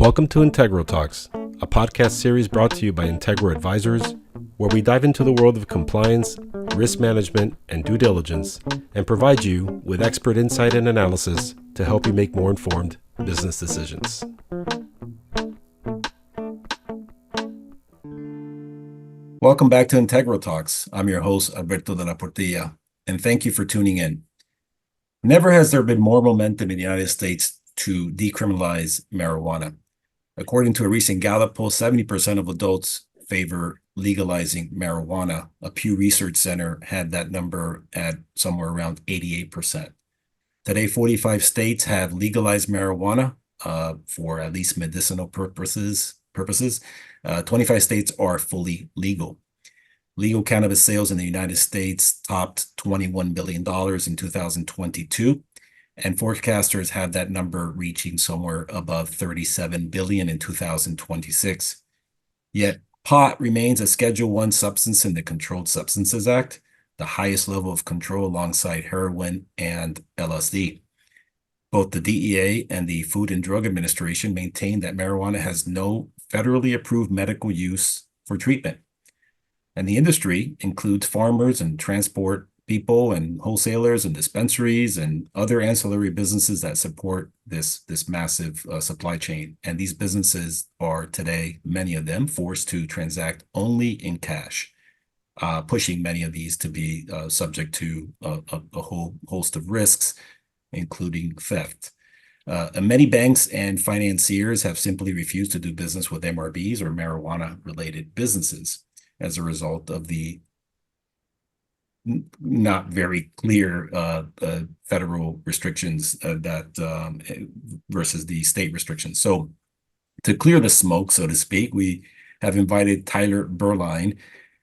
Welcome to Integral Talks, a podcast series brought to you by Integral Advisors, where we dive into the world of compliance, risk management, and due diligence, and provide you with expert insight and analysis to help you make more informed business decisions. Welcome back to Integral Talks. I'm your host, Alberto de la Portilla, and thank you for tuning in. Never has there been more momentum in the United States to decriminalize marijuana. According to a recent Gallup poll, 70% of adults favor legalizing marijuana. A Pew Research Center had that number at somewhere around 88%. Today, 45 states have legalized marijuana for at least medicinal purposes. 25 states are fully legal. Legal cannabis sales in the United States topped $21 billion in 2022, and forecasters have that number reaching somewhere above $37 billion in 2026. Yet pot remains a Schedule I substance in the Controlled Substances Act, the highest level of control alongside heroin and LSD. Both the DEA and the Food and Drug Administration maintain that marijuana has no federally approved medical use for treatment. And the industry includes farmers and transport people and wholesalers and dispensaries and other ancillary businesses that support this massive supply chain. And these businesses are today, many of them, forced to transact only in cash, pushing many of these to be subject to a whole host of risks, including theft. And many banks and financiers have simply refused to do business with MRBs or marijuana-related businesses as a result of the not very clear federal restrictions that versus the state restrictions. So to clear the smoke, so to speak, we have invited Tyler Beuerlein.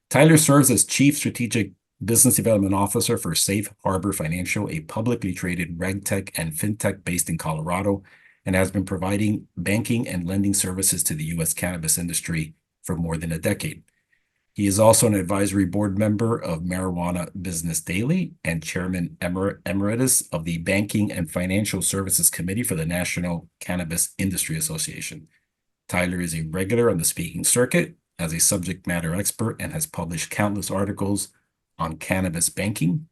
Tyler serves as Chief Strategic Business Development Officer for Safe Harbor Financial, a publicly traded RegTech and FinTech based in Colorado, and has been providing banking and lending services to the U.S. cannabis industry for more than a decade. He is also an advisory board member of Marijuana Business Daily and chairman emeritus of the Banking and Financial Services Committee for the National Cannabis Industry Association. Tyler is a regular on the speaking circuit as a subject matter expert and has published countless articles on cannabis banking.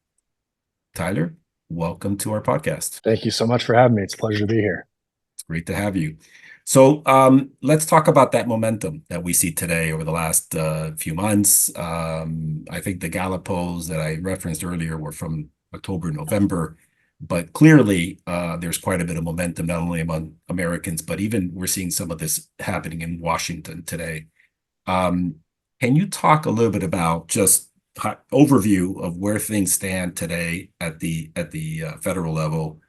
Tyler, welcome to our podcast. Thank you so much for having me. It's a pleasure to be here. It's great to have you. So let's talk about that momentum that we see today over the last few months. I think the Gallup polls that I referenced earlier were from October, November, but clearly there's quite a bit of momentum, not only among Americans, but even we're seeing some of this happening in Washington today. Can you talk a little bit about just overview of where things stand today at the federal level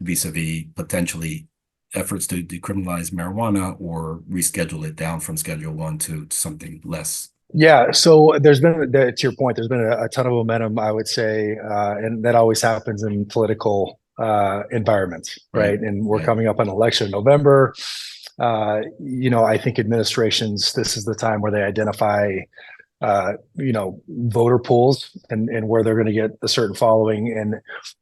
vis-a-vis potentially efforts to decriminalize marijuana or reschedule it down from Schedule I to something less? Yeah, so there's been, to your point, there's been a ton of momentum, I would say, and that always happens in political environments, right? And we're coming up on election in November. I think administrations, this is the time where they identify voter pools and where they're going to get a certain following. And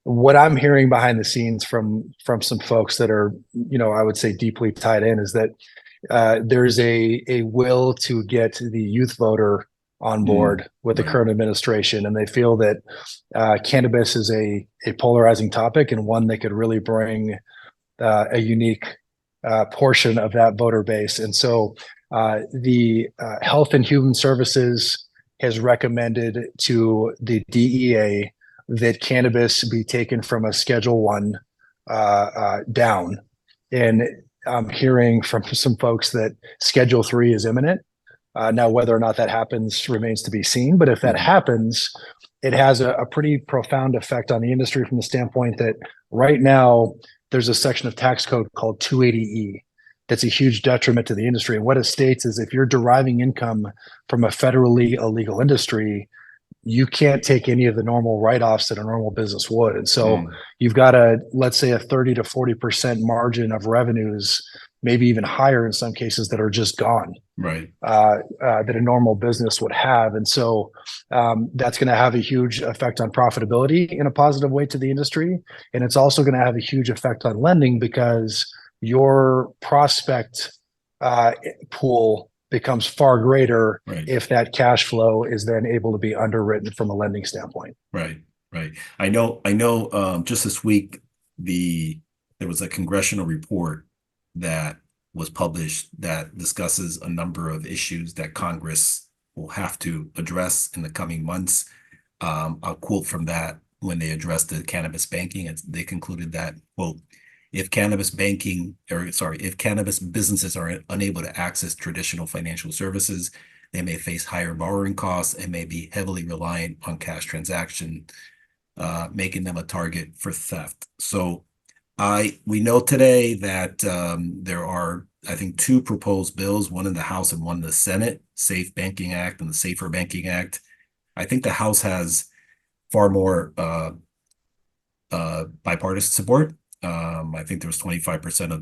what I'm hearing behind the scenes from some folks that are, I would say deeply tied in is that there's a will to get the youth voter on board with the current administration. And they feel that cannabis is a polarizing topic and one that could really bring a unique portion of that voter base. And so the Health and Human Services has recommended to the DEA that cannabis be taken from a Schedule I down. And I'm hearing from some folks that Schedule III is imminent. Now, whether or not that happens remains to be seen. But if that happens, it has a pretty profound effect on the industry from the standpoint that right now there's a section of tax code called 280E. That's a huge detriment to the industry. And what it states is if you're deriving income from a federally illegal industry, you can't take any of the normal write-offs that a normal business would. And so you've got let's say a 30 to 40% margin of revenues, maybe even higher in some cases, that are just gone, right? That a normal business would have. And so that's going to have a huge effect on profitability in a positive way to the industry. And it's also going to have a huge effect on lending because your prospect pool becomes far greater Right. if that cash flow is then able to be underwritten from a lending standpoint. Right. Right. I know. Just this week, there was a congressional report that was published that discusses a number of issues that Congress will have to address in the coming months. I'll quote from that when they addressed the cannabis banking. They concluded that, quote, if cannabis businesses are unable to access traditional financial services, they may face higher borrowing costs and may be heavily reliant on cash transaction, making them a target for theft. So we know today that there are, I think, two proposed bills, one in the House and one in the Senate, Safe Banking Act and the Safer Banking Act. I think the House has far more bipartisan support. I think there was 25% of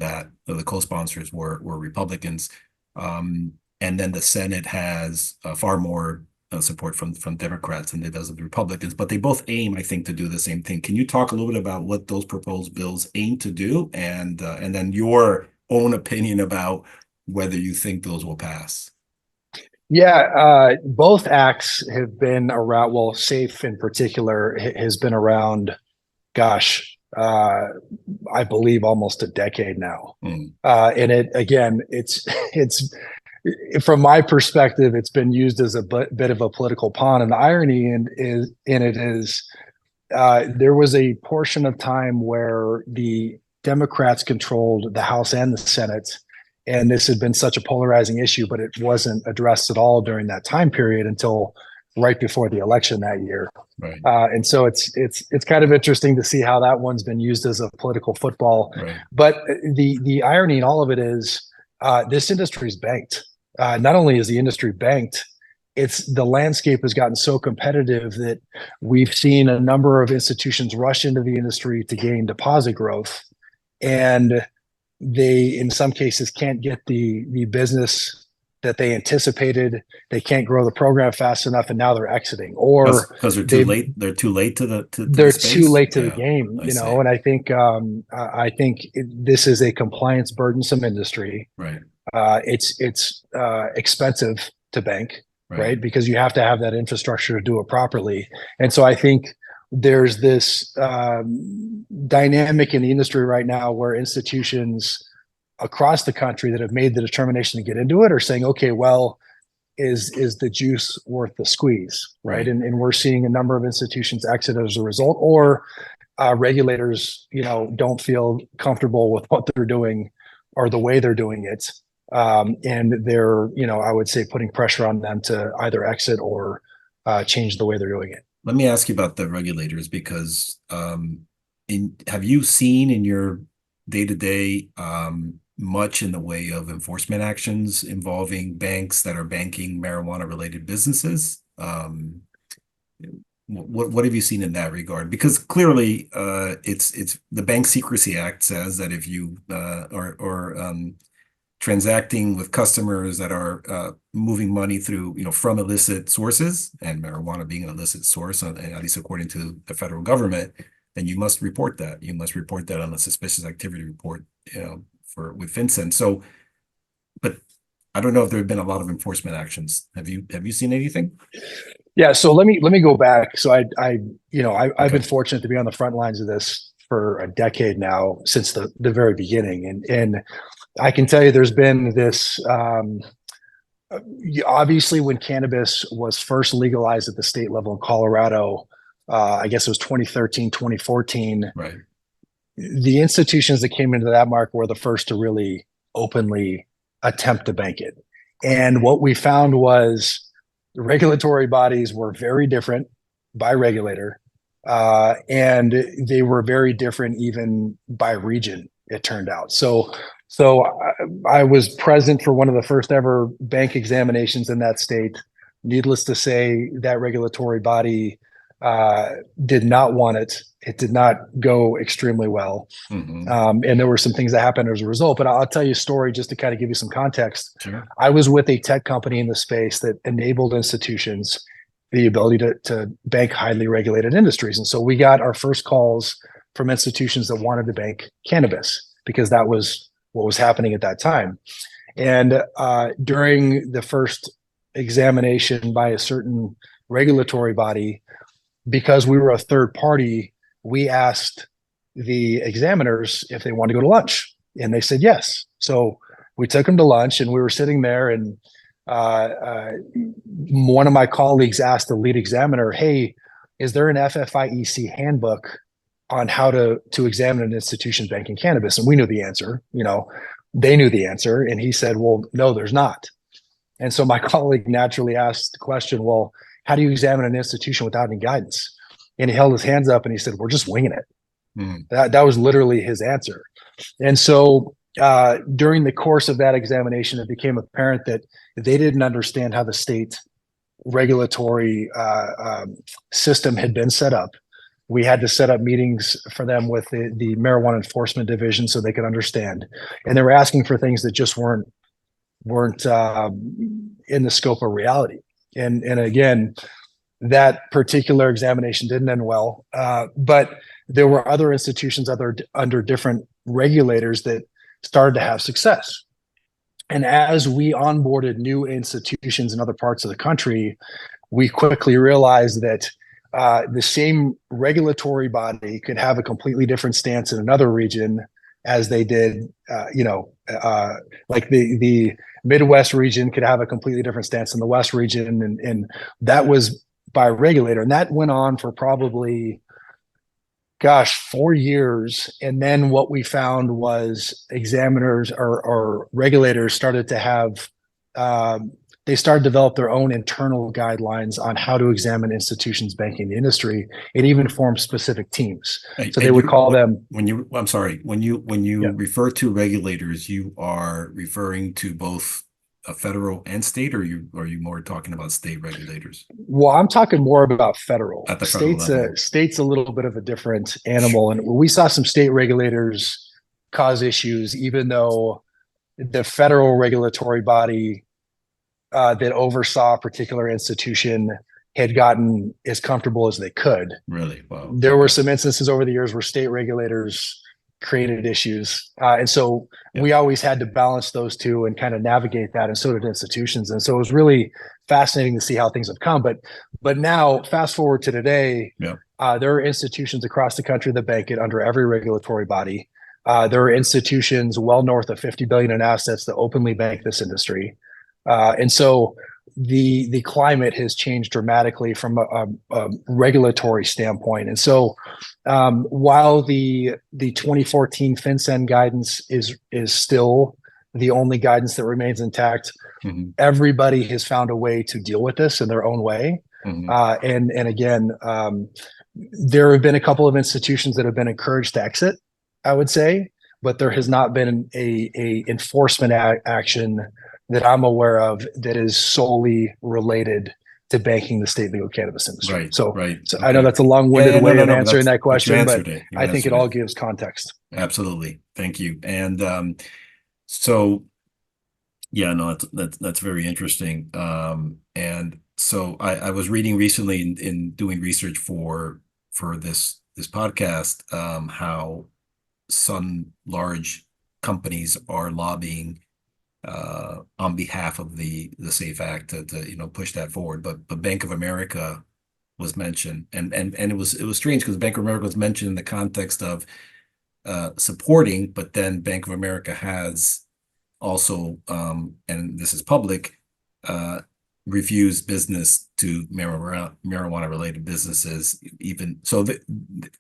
the co-sponsors were Republicans. And then the Senate has far more support from Democrats than it does of the Republicans, but they both aim, I think, to do the same thing. Can you talk a little bit about what those proposed bills aim to do, and then your own opinion about whether you think those will pass? Yeah, both acts have been around. Well, SAFE in particular has been around, gosh, I believe almost a decade now. And it's from my perspective, it's been used as a bit of a political pawn. And the irony in it is there was a portion of time where the Democrats controlled the House and the Senate, and this had been such a polarizing issue, but it wasn't addressed at all during that time period until right before the election that year. Right. And so it's kind of interesting to see how that one's been used as a political football. Right. But the irony in all of it is this industry is banked. Not only is the industry banked, the landscape has gotten so competitive that we've seen a number of institutions rush into the industry to gain deposit growth, and they, in some cases, can't get the business that they anticipated. They can't grow the program fast enough, and now they're exiting, or because they're too late. They're too late to the they're space. too late to the game, I see. And I think this is a compliance burdensome industry. Right. It's expensive to bank, right? Because you have to have that infrastructure to do it properly. And so I think there's this dynamic in the industry right now where institutions across the country that have made the determination to get into it are saying, okay, well, is the juice worth the squeeze, right? And we're seeing a number of institutions exit as a result, or regulators, don't feel comfortable with what they're doing or the way they're doing it. And they're, I would say, putting pressure on them to either exit or change the way they're doing it. Let me ask you about the regulators, because have you seen in your day-to-day much in the way of enforcement actions involving banks that are banking marijuana-related businesses? What have you seen in that regard? Because clearly, it's the Bank Secrecy Act says that if you are transacting with customers that are moving money through, from illicit sources, and marijuana being an illicit source, at least according to the federal government, then you must report that. You must report that on a suspicious activity report, with FinCEN. So, but I don't know if there have been a lot of enforcement actions. Have you seen anything? Yeah. So let me go back. So I've been fortunate to be on the front lines of this for a decade now, since the very beginning, and I can tell you there's been this, obviously when cannabis was first legalized at the state level in Colorado, I guess it was 2013, 2014. Right. The institutions that came into that market were the first to really openly attempt to bank it. And what we found was the regulatory bodies were very different by regulator, and they were very different even by region, it turned out. So I was present for one of the first ever bank examinations in that state. Needless to say, that regulatory body did not want it. It did not go extremely well. Mm-hmm. And there were some things that happened as a result. But I'll tell you a story just to kind of give you some context. Sure. I was with a tech company in the space that enabled institutions the ability to bank highly regulated industries. And so we got our first calls from institutions that wanted to bank cannabis, because that was what was happening at that time. And during the first examination by a certain regulatory body, because we were a third party, we asked the examiners if they wanted to go to lunch, and they said yes. So we took them to lunch, and we were sitting there, and one of my colleagues asked the lead examiner, "Hey, is there an FFIEC handbook on how to examine an institution banking cannabis?" And we knew the answer. They knew the answer, and he said, "Well, no, there's not." And so my colleague naturally asked the question, "Well, how do you examine an institution without any guidance?" And he held his hands up and he said, "We're just winging it." That was literally his answer. And so during the course of that examination, it became apparent that they didn't understand how the state regulatory system had been set up. We had to set up meetings for them with the marijuana enforcement division so they could understand. And they were asking for things that just weren't in the scope of reality. And again, that particular examination didn't end well, but there were other institutions under different regulators that started to have success. And as we onboarded new institutions in other parts of the country, we quickly realized that the same regulatory body could have a completely different stance in another region as they did, like the Midwest region could have a completely different stance in the West region. And that was by a regulator. And that went on for probably, 4 years. And then what we found was examiners or regulators started to have, they started to develop their own internal guidelines on how to examine institutions banking the industry, and even form specific teams. So they would call them. I'm sorry, when you refer to regulators, you are referring to both a federal and state, or are you more talking about state regulators? Well, I'm talking more about federal. At the federal level. State's a little bit of a different animal, and we saw some state regulators cause issues, even though the federal regulatory body that oversaw a particular institution had gotten as comfortable as they could. Really? Wow. There were some instances over the years where state regulators created issues. And so we always had to balance those two and kind of navigate that, and so did institutions. And so it was really fascinating to see how things have come. But now, fast forward to today, there are institutions across the country that bank it under every regulatory body. There are institutions well north of 50 billion in assets that openly bank this industry. And so the climate has changed dramatically from a regulatory standpoint. And so while the 2014 FinCEN guidance is still the only guidance that remains intact, everybody has found a way to deal with this in their own way. And again, there have been a couple of institutions that have been encouraged to exit, I would say, but there has not been a enforcement action that I'm aware of that is solely related to banking the state legal cannabis industry. Right. So okay. I know that's a long-winded way of answering that question, but I think it all gives context. Absolutely. Thank you. And so, yeah, no, that's very interesting. And so I was reading recently in doing research for this podcast, how some large companies are lobbying on behalf of the SAFE Act to push that forward. But Bank of America was mentioned, and it was strange because Bank of America was mentioned in the context of supporting, but then Bank of America has also, and this is public, refused business to marijuana related businesses. Even so,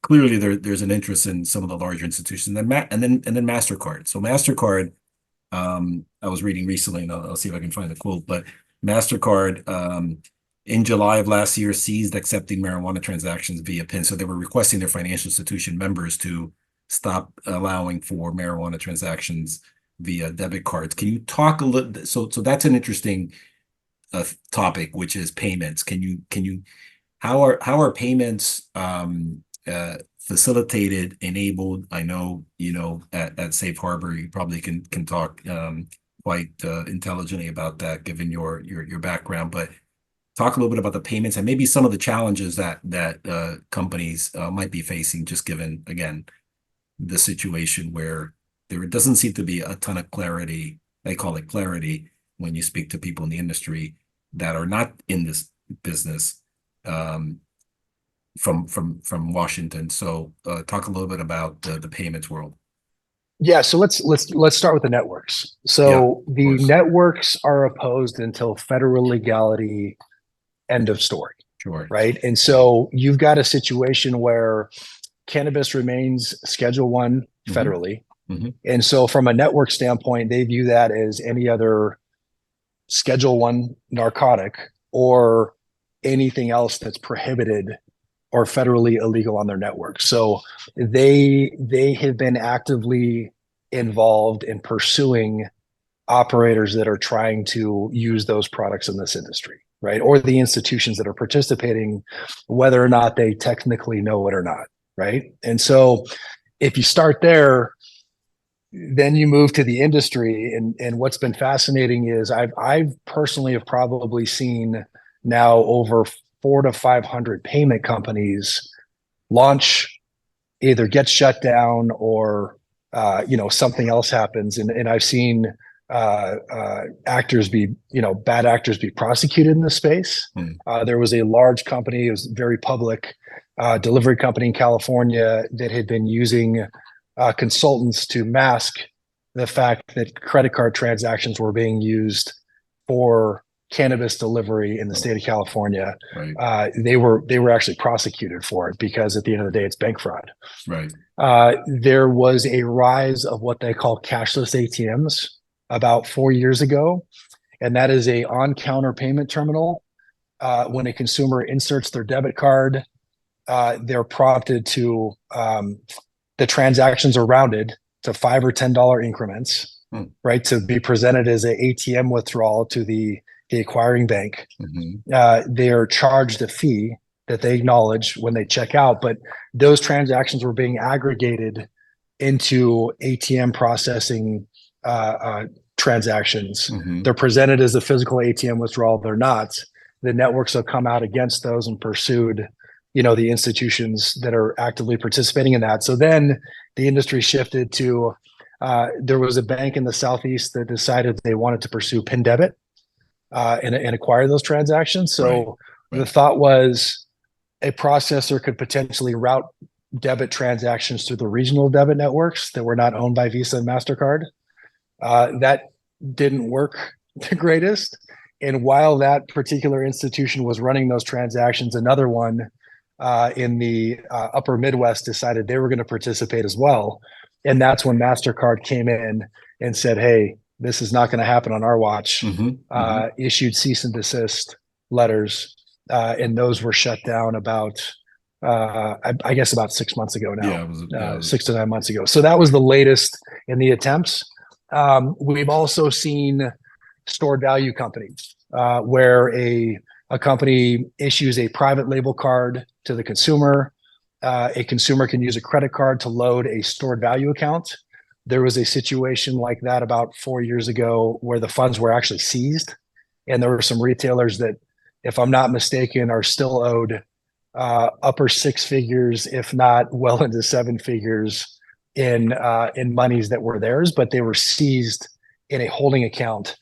clearly there's an interest in some of the larger institutions, and then MasterCard. So MasterCard. I was reading recently, and I'll see if I can find the quote, but MasterCard in July of last year ceased accepting marijuana transactions via PIN. So they were requesting their financial institution members to stop allowing for marijuana transactions via debit cards. Can you talk a little? So that's an interesting topic, which is payments. How are payments facilitated, enabled? I know, at Safe Harbor, you probably can talk quite intelligently about that, given your background. But talk a little bit about the payments and maybe some of the challenges that companies might be facing, just given, again, the situation where there doesn't seem to be a ton of clarity. They call it clarity when you speak to people in the industry that are not in this business, from Washington. So talk a little bit about the payments world. Yeah, so let's start with the networks. Yeah, So of the course. networks are opposed until federal legality, end of story, Sure. right? And Right. so you've got a situation where cannabis remains Schedule One Hmm. federally, Hmm. and so from a network standpoint, they view that as any other Schedule One narcotic or anything else that's prohibited or federally illegal on their network. So they have been actively involved in pursuing operators that are trying to use those products in this industry, right? Or the institutions that are participating, whether or not they technically know it or not, right? And so if you start there, then you move to the industry, and what's been fascinating is I've personally have probably seen now over 400 to 500 payment companies launch, either get shut down or something else happens, and I've seen actors be bad actors be prosecuted in this space. Mm. There was a large company, it was very public, delivery company in California that had been using consultants to mask the fact that credit card transactions were being used for cannabis delivery in the Oh, state of California. right. They were actually prosecuted for it because at the end of the day, it's bank fraud. Right. There was a rise of what they call cashless ATMs about 4 years ago, and that is a on-counter payment terminal. When a consumer inserts their debit card, they're prompted to the transactions are rounded to $5 or $10 increments, Mm. right? To be presented as an ATM withdrawal to the acquiring bank. Hmm. They are charged a fee that they acknowledge when they check out, but those transactions were being aggregated into ATM processing transactions. Hmm. They're presented as a physical ATM withdrawal. They're not. The networks have come out against those and pursued, the institutions that are actively participating in that. So then the industry shifted to there was a bank in the Southeast that decided they wanted to pursue PIN debit and acquire those transactions. Right. So the Right. thought was a processor could potentially route debit transactions through the regional debit networks that were not owned by Visa and MasterCard. That didn't work the greatest. And while that particular institution was running those transactions, another one in the upper Midwest decided they were going to participate as well. And that's when MasterCard came in and said, hey, this is not going to happen on our watch, Hmm. Hmm. issued cease and desist letters. And those were shut down about, I guess, about 6 months ago Yeah, now, it was. Yeah. 6 to 9 months ago. So that was the latest in the attempts. We've also seen stored value companies where a company issues a private label card to the consumer. A consumer can use a credit card to load a stored value account. There was a situation like that about 4 years ago where the funds were actually seized. And there were some retailers that, if I'm not mistaken, are still owed upper six figures, if not well into seven figures in monies that were theirs, but they were seized in a holding account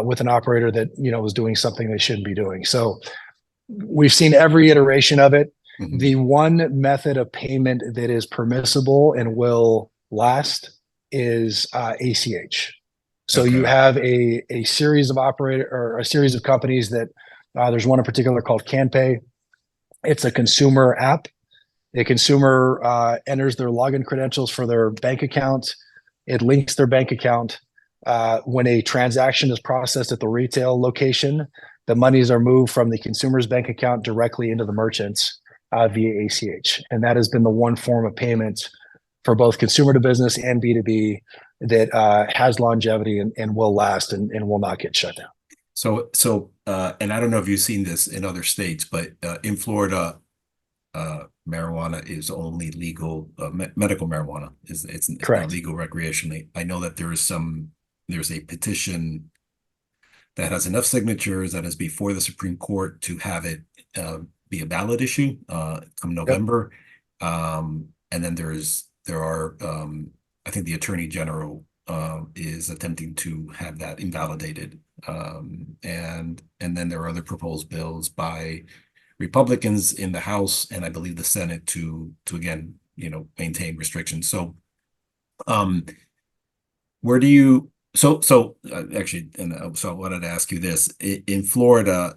with an operator that was doing something they shouldn't be doing. So we've seen every iteration of it. Hmm. The one method of payment that is permissible and will last is ACH. So you Okay. have a series of operator or a series of companies that there's one in particular called CanPay. It's a consumer app. A consumer enters their login credentials for their bank account. It links their bank account. When a transaction is processed at the retail location, the monies are moved from the consumer's bank account directly into the merchant's via ACH. And that has been the one form of payment for both consumer to business and B2B that has longevity and will last and will not get shut down. And I don't know if you've seen this in other states, but in Florida, marijuana is only legal. Medical marijuana it's not Correct. legal recreationally. I know that there's a petition that has enough signatures that is before the Supreme Court to have it be a ballot issue come Yep. November. And then there are I think the Attorney General is attempting to have that invalidated. And then there are other proposed bills by Republicans in the House and I believe the Senate to again, maintain restrictions. So um, where do you actually, and so I wanted to ask you this. In Florida,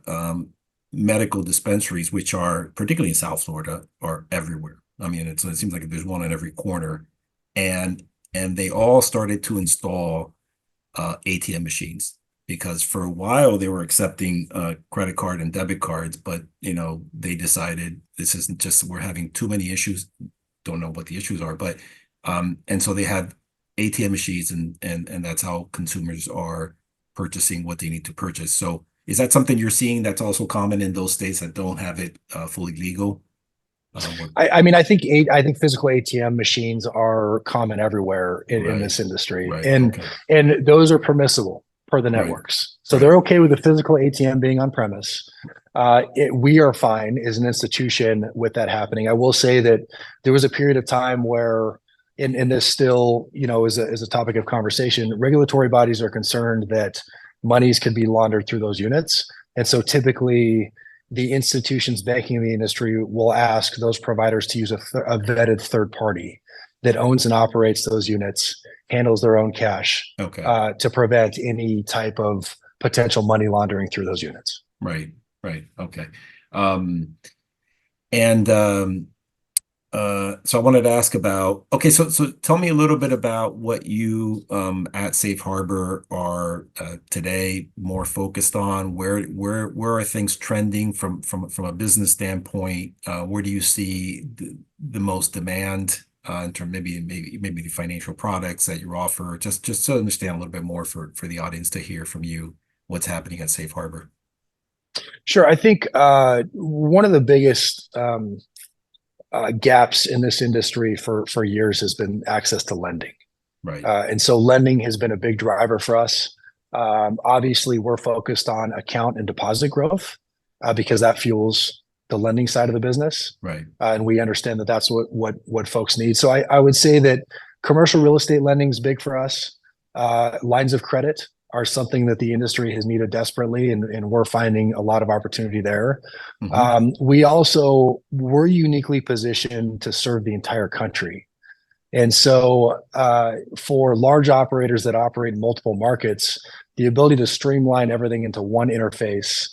medical dispensaries, which are particularly in South Florida, are everywhere. I mean, it seems like there's one in every corner, and they all started to install ATM machines because for a while they were accepting credit card and debit cards, but they decided this isn't just we're having too many issues. Don't know what the issues are, but and so they have ATM machines and that's how consumers are purchasing what they need to purchase. So is that something you're seeing that's also common in those states that don't have it fully legal? I mean, I think physical ATM machines are common everywhere in Right, this industry, right, and okay, those are permissible per the right, networks. So right, they're okay with the physical ATM being on premise. We are fine as an institution with that happening. I will say that there was a period of time where, and this still, is a topic of conversation. Regulatory bodies are concerned that monies could be laundered through those units, and so typically the institutions banking the industry will ask those providers to use a vetted third party that owns and operates those units, handles their own cash okay, to prevent any type of potential money laundering through those units. right, right, okay. Um, and so I wanted to ask about, okay, so tell me a little bit about what you at Safe Harbor are today more focused on. Where are things trending from a business standpoint? Where do you see the most demand in terms maybe the financial products that you offer? Just to understand a little bit more for the audience to hear from you what's happening at Safe Harbor. Sure. I think one of the biggest gaps in this industry for years has been access to lending. Right, And so lending has been a big driver for us. Obviously, we're focused on account and deposit growth because that fuels the lending side of the business, right, and we understand that that's what folks need. So I would say that commercial real estate lending is big for us. Lines of credit are something that the industry has needed desperately, and we're finding a lot of opportunity there. hmm, We're uniquely positioned to serve the entire country. And so, for large operators that operate in multiple markets, the ability to streamline everything into one interface,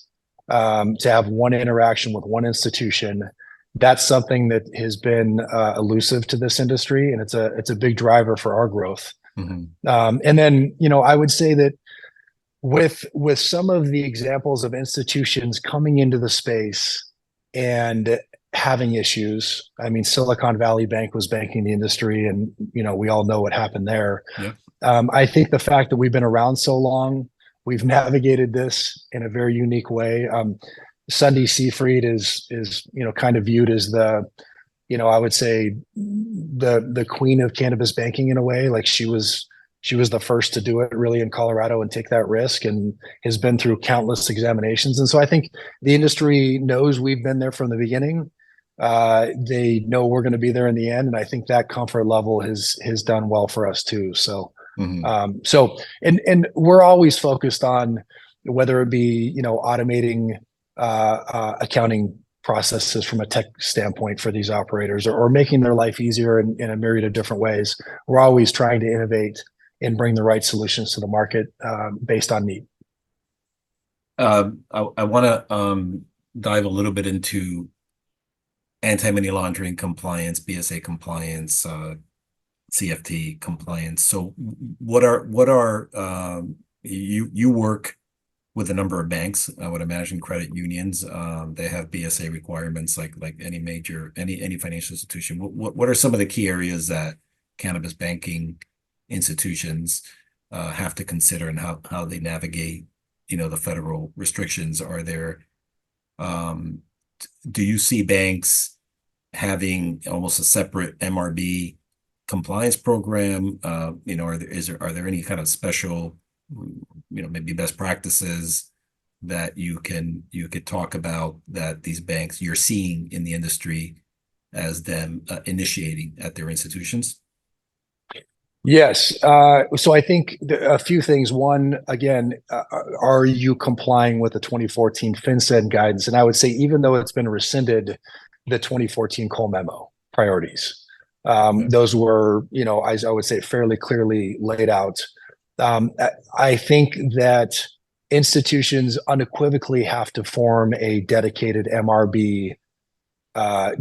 to have one interaction with one institution, that's something that has been elusive to this industry, and it's a big driver for our growth. hmm, And then, I would say that with some of the examples of institutions coming into the space and having issues. I mean, Silicon Valley Bank was banking the industry, and we all know what happened there. yeah, I think the fact that we've been around so long, we've navigated this in a very unique way. Sunday Seafried is kind of viewed as the I would say the queen of cannabis banking in a way. Like she was the first to do it really in Colorado and take that risk, and has been through countless examinations. And so I think the industry knows we've been there from the beginning. They know we're going to be there in the end, and I think that comfort level has done well for us too. So, hmm, and we're always focused on whether it be automating accounting processes from a tech standpoint for these operators, or making their life easier in a myriad of different ways. We're always trying to innovate and bring the right solutions to the market based on need. I want to dive a little bit into anti-money laundering compliance, BSA compliance, CFT compliance. So what are you work with a number of banks, I would imagine credit unions, they have BSA requirements like any major any financial institution. What are some of the key areas that cannabis banking institutions have to consider and how they navigate, the federal restrictions? Are there um, do you see banks having almost a separate MRB compliance program? Are there any kind of special, maybe best practices that you could talk about that these banks you're seeing in the industry as them initiating at their institutions? Yes. So I think a few things. One, again, are you complying with the 2014 FinCEN guidance? And I would say, even though it's been rescinded, the 2014 Cole memo priorities, Okay. those were, I would say, fairly clearly laid out. I think that institutions unequivocally have to form a dedicated MRB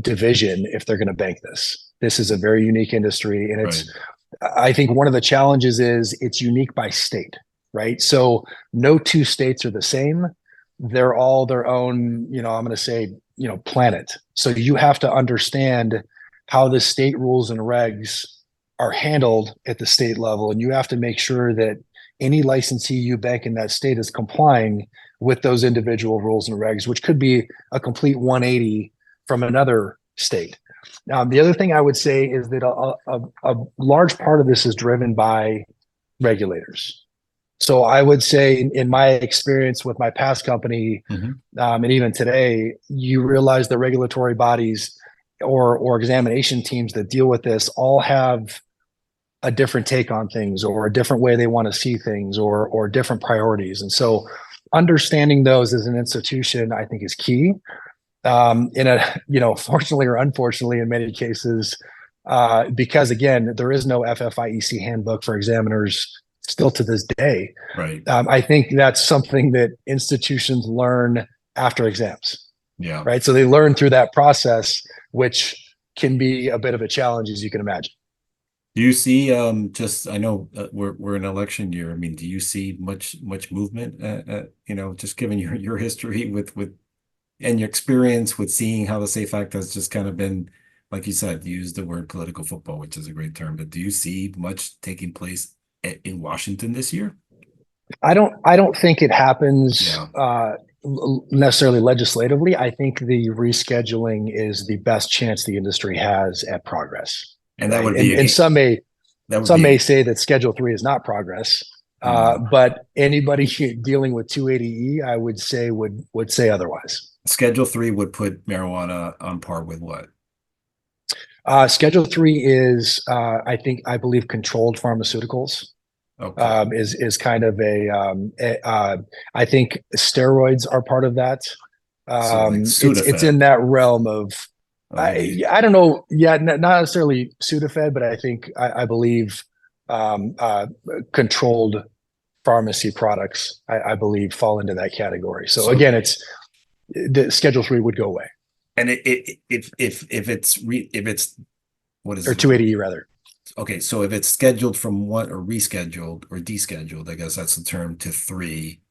division if they're going to bank this. This is a very unique industry, and Right. I think one of the challenges is it's unique by state, right? So no two states are the same. They're all their own, I'm going to say, planet. So you have to understand how the state rules and regs are handled at the state level. And you have to make sure that any licensee you bank in that state is complying with those individual rules and regs, which could be a complete 180 from another state. The other thing I would say is that a large part of this is driven by regulators. So I would say, in my experience with my past company, Mhm. and even today, you realize the regulatory bodies or examination teams that deal with this all have a different take on things, or a different way they want to see things, or different priorities. And so understanding those as an institution, I think, is key. In a, fortunately or unfortunately, in many cases, because again, there is no FFIEC handbook for examiners still to this day. Right. I think that's something that institutions learn after exams, Yeah. right? So they learn through that process, which can be a bit of a challenge, as you can imagine. Do you see just I know we're in election year. I mean, do you see much movement just given your history with and your experience with seeing how the SAFE Act has just kind of been, like you said, you used the word political football, which is a great term, but do you see much taking place in Washington this year? I don't think it happens Yeah. necessarily legislatively. I think the rescheduling is the best chance the industry has at progress, And that right? would And be a and game. some may That would some be may a say that Schedule 3 is not progress. mm, But anybody dealing with 280E, I would say, would say otherwise. Schedule 3 would put marijuana on par with what? Schedule 3 is, I believe, controlled pharmaceuticals. Okay. Is kind of I think steroids are part of that. So like It's in Sudafed. that realm of, Oh, maybe. I don't know. Yeah, not necessarily Sudafed, but I believe controlled pharmacy products, I believe, fall into that category. So So again, it's the Schedule 3 would go away, and if it's what is or it? 280E rather. Okay, so if it's scheduled from one or rescheduled or descheduled, I guess that's the term, to three,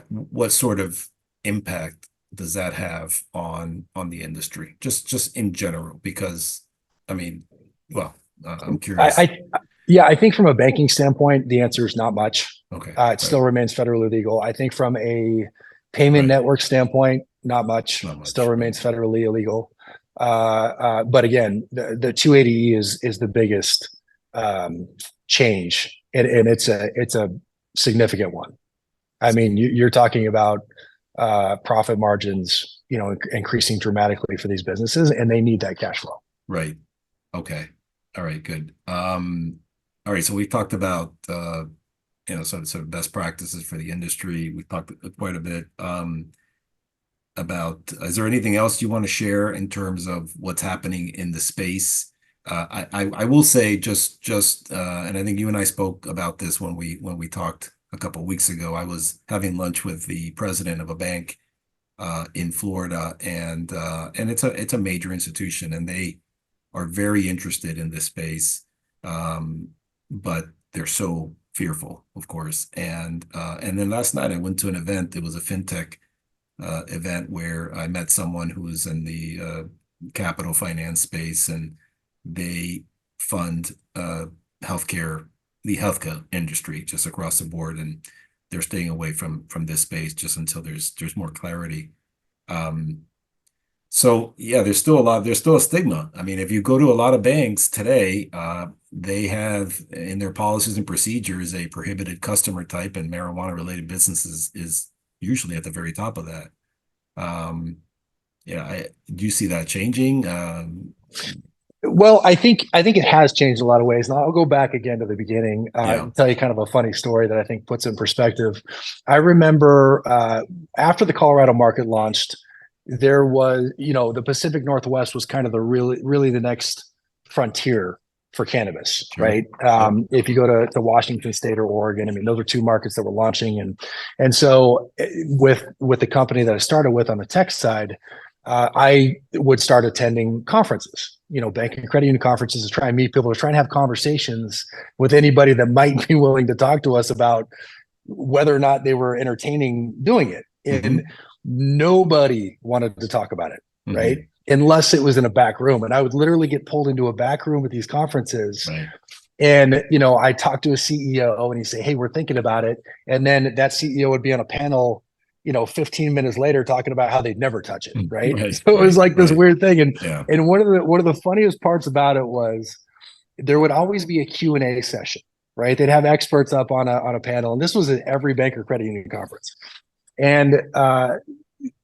what sort of impact does that have on the industry? Just in general, because I mean, well, I'm I, curious. I yeah, I think from a banking standpoint, the answer is not much. Okay, It right, still remains federally legal. I think from a payment right, network standpoint, not much. not Still much, right, remains federally illegal. But again, the 280E is the biggest change, and it's a significant one. I mean, you're talking about profit margins, increasing dramatically for these businesses, and they need that cash flow. right. Okay, all right, good. All right, so we've talked about sort of best practices for the industry. We've talked quite a bit. About is there anything else you want to share in terms of what's happening in the space? I will say and I think you and I spoke about this when we talked a couple of weeks ago. I was having lunch with the president of a bank in Florida, and it's a major institution, and they are very interested in this space, but they're so fearful, of course. And then last night I went to an event. It was a fintech event where I met someone who was in the capital finance space, and they fund healthcare, the healthcare industry just across the board, and they're staying away from this space just until there's more clarity. Um, so yeah, there's still a stigma. I mean, if you go to a lot of banks today, they have in their policies and procedures a prohibited customer type, and marijuana related businesses is usually at the very top of that. Um, yeah, do you see that changing? Well, I think it has changed a lot of ways. And I'll go back again to the beginning, Yeah. and tell you kind of a funny story that I think puts it in perspective. I remember after the Colorado market launched, there was, the Pacific Northwest was kind of the really the next frontier for cannabis, Sure. right? Yep. If you go to Washington State or Oregon, I mean, those are two markets that were launching, and so with the company that I started with on the tech side, I would start attending conferences, bank and credit union conferences, to try and meet people, to try and have conversations with anybody that might be willing to talk to us about whether or not they were entertaining doing it. And nobody wanted to talk about it, right? Mm-hmm. Unless it was in a back room. And I would literally get pulled into a back room at these conferences. Right. And, I talked to a CEO and he'd say, "Hey, we're thinking about it." And then that CEO would be on a panel, 15 minutes later talking about how they'd never touch it. Right. Right. So it was Right. like this Right. weird thing. And, Yeah. and one of the funniest parts about it was there would always be a Q&A session, right? They'd have experts up on a panel. And this was at every bank or credit union conference. And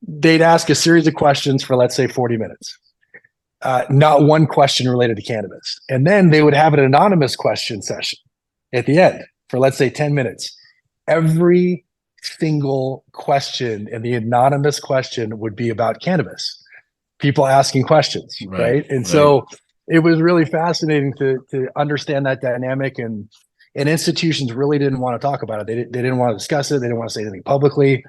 they'd ask a series of questions for, let's say, 40 minutes. Not one question related to cannabis. And then they would have an anonymous question session at the end for, let's say, 10 minutes. Every single question in the anonymous question would be about cannabis, people asking questions, right? And Right. so it was really fascinating to understand that dynamic, and institutions really didn't want to talk about it. They didn't want to discuss it. They didn't want to say anything publicly.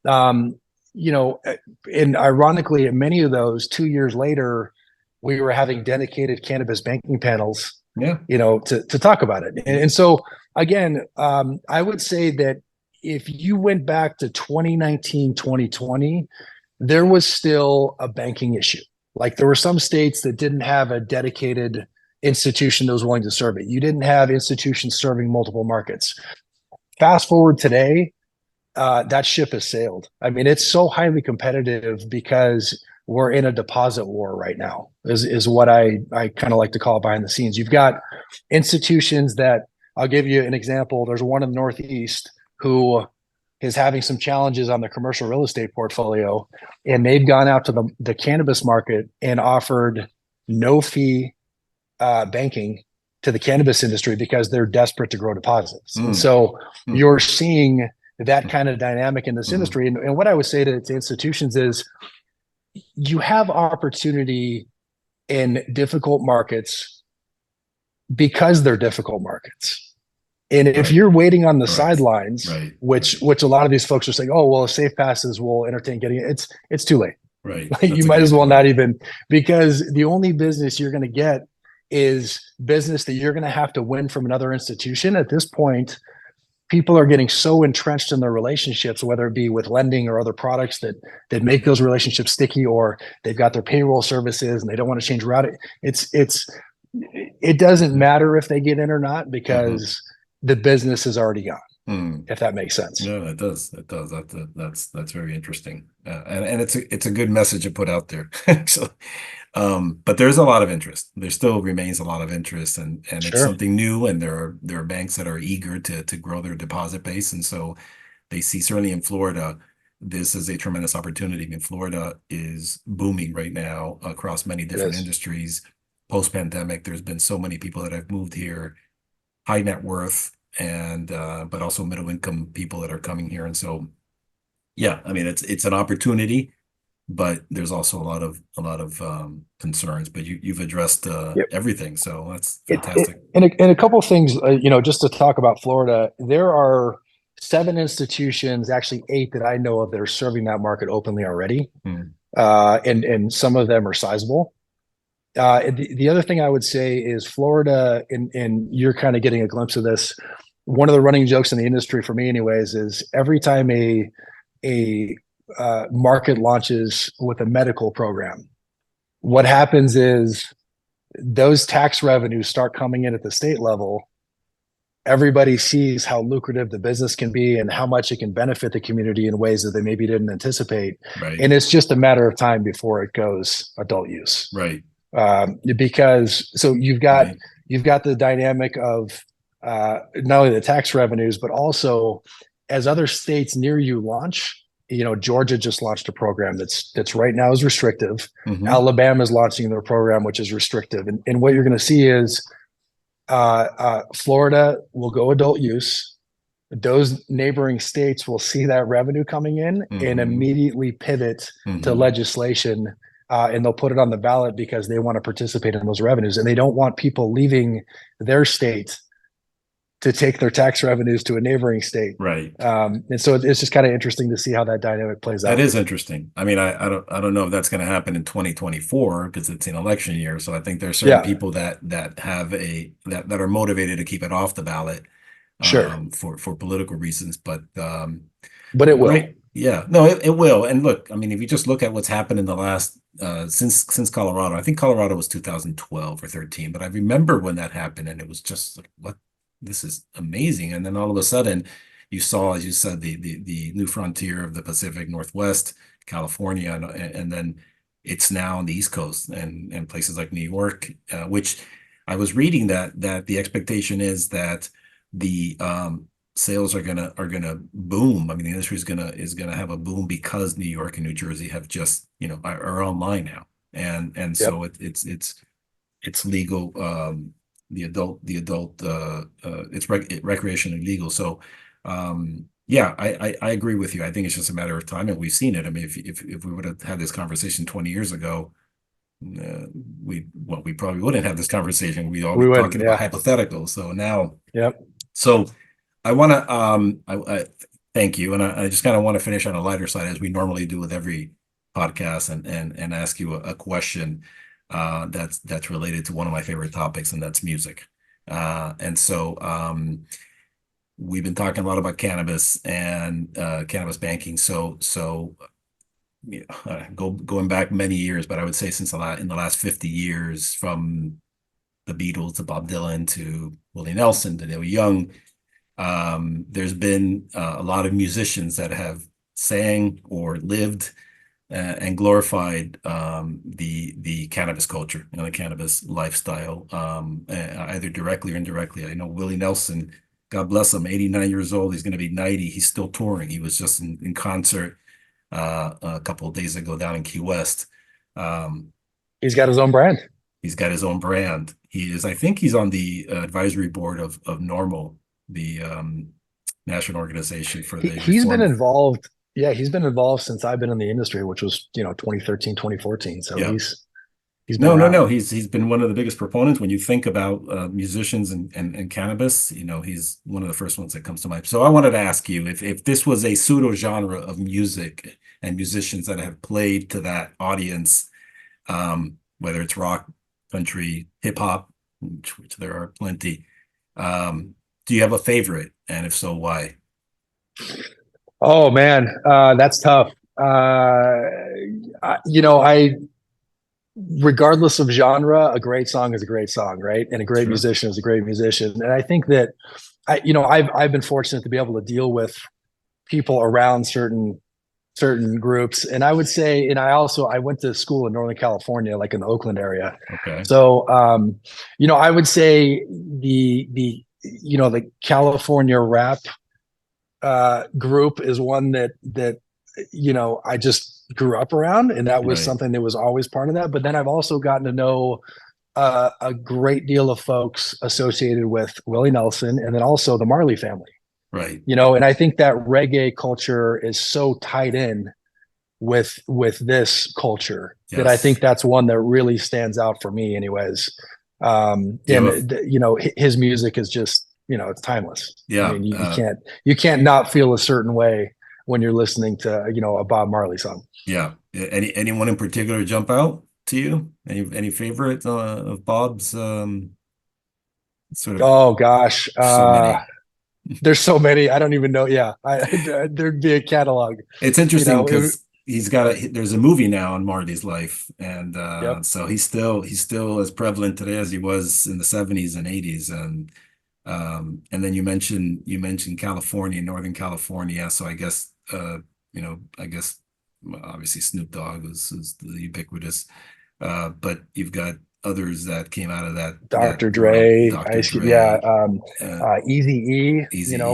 Um, and ironically, in many of those, 2 years later, we were having dedicated cannabis banking panels, Yeah. to talk about it. And so again, I would say that if you went back to 2019, 2020, there was still a banking issue. Like there were some states that didn't have a dedicated institution that was willing to serve it. You didn't have institutions serving multiple markets. Fast forward today, that ship has sailed. I mean, it's so highly competitive because we're in a deposit war right now, is what I kind of like to call it behind the scenes. You've got institutions that, I'll give you an example. There's one in the Northeast who is having some challenges on the commercial real estate portfolio, and they've gone out to the cannabis market and offered no fee banking to the cannabis industry because they're desperate to grow deposits. And so you're seeing that kind of dynamic in this industry. And what I would say to institutions is, you have opportunity in difficult markets because they're difficult markets. And if you're waiting on the sidelines, which a lot of these folks are saying, "Oh, well, if safe passes will entertain getting it," it's too late. Right. Like, you might as well not even, because the only business you're going to get is business that you're going to have to win from another institution. At this point, people are getting so entrenched in their relationships, whether it be with lending or other products that make those relationships sticky, or they've got their payroll services and they don't want to change route. It doesn't matter if they get in or not, because the business is already gone. If that makes sense. No, it does. It does. That's very interesting, and it's a good message to put out there. So, but there's a lot of interest. There still remains a lot of interest, and it's something new. And there are banks that are eager to grow their deposit base, and so they see, certainly in Florida, this is a tremendous opportunity. I mean, Florida is booming right now across many different industries. Post-pandemic, there's been so many people that have moved here, high net worth, and but also middle income people that are coming here. And so, yeah, I mean, it's an opportunity, but there's also a lot of concerns. But you've addressed everything, so that's fantastic. And a couple of things, just to talk about Florida, there are 7 institutions, actually 8 that I know of, that are serving that market openly already, and some of them are sizable. The other thing I would say is Florida, and you're kind of getting a glimpse of this. One of the running jokes in the industry, for me anyways, is every time a market launches with a medical program, what happens is those tax revenues start coming in at the state level. Everybody sees how lucrative the business can be and how much it can benefit the community in ways that they maybe didn't anticipate. Right. And it's just a matter of time before it goes adult use. Right. Because so you've got the dynamic of not only the tax revenues, but also as other states near you launch, Georgia just launched a program that's right now is restrictive. Hmm. Alabama is launching their program, which is restrictive. And what you're going to see is Florida will go adult use. Those neighboring states will see that revenue coming in and Hmm. immediately pivot to Hmm. legislation, and they'll put it on the ballot because they want to participate in those revenues, and they don't want people leaving their state to take their tax revenues to a neighboring state. Right. And so it's just kind of interesting to see how that dynamic plays That out. is interesting. I mean, I don't know if that's going to happen in 2024 because it's an election year. So I think there are certain Yeah, people that have that are motivated to keep it off the ballot sure, for political reasons. But but it will. great, yeah, no, it will. And look, I mean, if you just look at what's happened in the last since Colorado, I think Colorado was 2012 or 13, but I remember when that happened, and it was just like, what, this is amazing. And then all of a sudden, you saw, as you said, the new frontier of the Pacific Northwest, California, and then it's now on the East Coast and places like New York, which I was reading that the expectation is that the sales are gonna boom. I mean, the industry is gonna have a boom because New York and New Jersey have just, are online now, and Yep. so it's legal. The adult it's recreationally legal. So yeah, I agree with you. I think it's just a matter of time, and we've seen it. I mean, if we would have had this conversation 20 years ago, uh, we probably wouldn't have this conversation. We'd all be We wouldn't. talking about Yeah. hypotheticals. So now, Yep. so I want to I thank you, and I just kind of want to finish on a lighter side as we normally do with every podcast, and ask you a question that's related to one of my favorite topics, and that's music. And so we've been talking a lot about cannabis and cannabis banking. So going back many years, but I would say since in the last 50 years, from the Beatles to Bob Dylan to Willie Nelson to Neil Young, there's been a lot of musicians that have sang or lived and glorified the cannabis culture and the cannabis lifestyle, either directly or indirectly. I know Willie Nelson, God bless him, 89 years old. He's going to be 90. He's still touring. He was just in concert a couple of days ago down in Key West. Um, He's got his own brand. he's got his own brand. I think he's on the advisory board of Normal, the national organization for the He's been reform. involved. Yeah, he's been involved since I've been in the industry, which was 2013, 2014. So Yeah. he's been No, no, around. no. He's been one of the biggest proponents when you think about musicians and cannabis. He's one of the first ones that comes to mind. So I wanted to ask you if this was a pseudo genre of music and musicians that have played to that audience, whether it's rock, country, hip hop, which there are plenty. Do you have a favorite? And if so, why? Oh man, that's tough. I regardless of genre, a great song is a great song, right? And a great Sure. musician is a great musician. And I think that I've been fortunate to be able to deal with people around certain groups. And I would say, and I went to school in Northern California, like in the Oakland area. Okay. So I would say the California rap group is one that I just grew up around, and that was Right. something that was always part of that. But then I've also gotten to know a great deal of folks associated with Willie Nelson, and then also the Marley family. Right. And I think that reggae culture is so tied in with this culture that I think Yes. that's one that really stands out for me, anyways. Do you have a And his music is just it's timeless. I yeah? mean, you can't not feel a certain way when you're listening to a Bob Marley song. Yeah. Anyone in particular jump out to you? Any favorite of Bob's? Sort of Oh gosh, so many. there's so many. I don't even know. Yeah, there'd be a catalog. It's interesting It, because there's a movie now on Marty's life, and yep. so he's still as prevalent today as he was in the 70s and 80s, and then you mentioned California, Northern California. So I guess obviously Snoop Dogg is the ubiquitous, but you've got others that came out of that Dr. world. Dre, Dr. Ice Cube, yeah, Dre, uh, Easy E,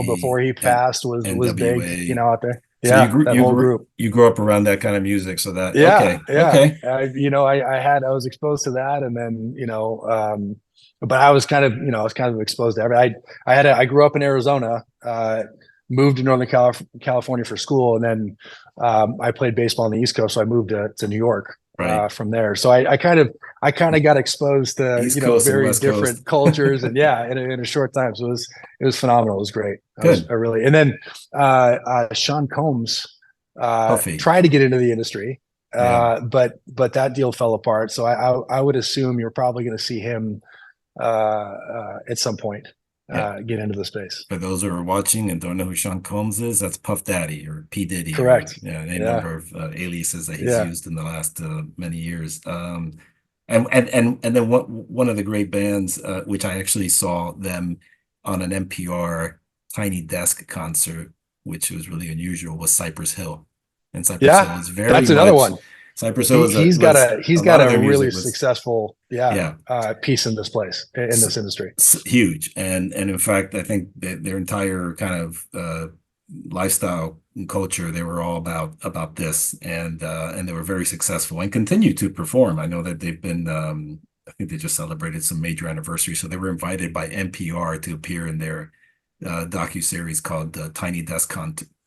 before Eazy-E, he and passed was big, NWA. out there. So you Yeah, grew that you whole grew group. you grew up around that kind of music. So that Yeah, okay, yeah. okay, I was exposed to that, and then but I was kind of I was kind of exposed to every. I grew up in Arizona, moved to California for school, and then I played baseball on the East Coast, so I moved to New York right. from there. So I kind of got exposed to East Coast and very West Coast. different cultures, and yeah, in a short time. So it was phenomenal. It was great. Good. I really and then Sean Combs Puffy. tried to get into the industry, Yeah. but that deal fell apart. So I would assume you're probably going to see him at some point Yeah. get into the space. For those who are watching and don't know who Sean Combs is, that's Puff Daddy or P. Diddy or Correct. any Yeah. number of aliases that he's Yeah. used in the last many years. And then one of the great bands, which I actually saw them on an NPR Tiny Desk concert, which was really unusual, was Cypress Hill. And Cypress Hill Yeah. is very That's another much one. Cypress Hill was He's a got lot of a their really music was successful yeah piece in this place in this industry. huge, and in fact I think that their entire kind of lifestyle and culture, they were all about this, and they were very successful and continue to perform. I know that they've been I think they just celebrated some major anniversary, so they were invited by NPR to appear in their docu-series called Tiny Desk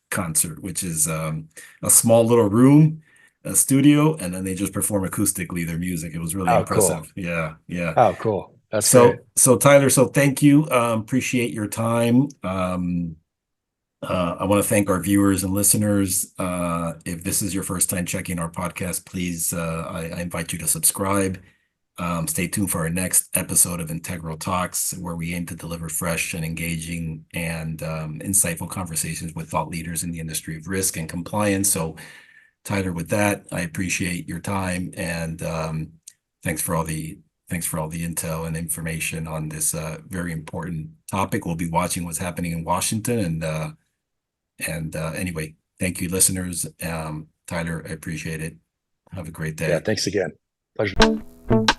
Concert, which is a small little room, a studio, and then they just perform acoustically their music. It was really Oh, cool. impressive. Yeah, yeah. Oh, cool. That's great. So Tyler, so thank you. Appreciate your time. I want to thank our viewers and listeners. If this is your first time checking our podcast, please, I invite you to subscribe. Stay tuned for our next episode of Integral Talks, where we aim to deliver fresh and engaging and insightful conversations with thought leaders in the industry of risk and compliance. So, Tyler, with that, I appreciate your time and thanks for all the intel and information on this very important topic. We'll be watching what's happening in Washington, and anyway, thank you, listeners. Tyler, I appreciate it. Have a great Yeah. day. Thanks again. Pleasure.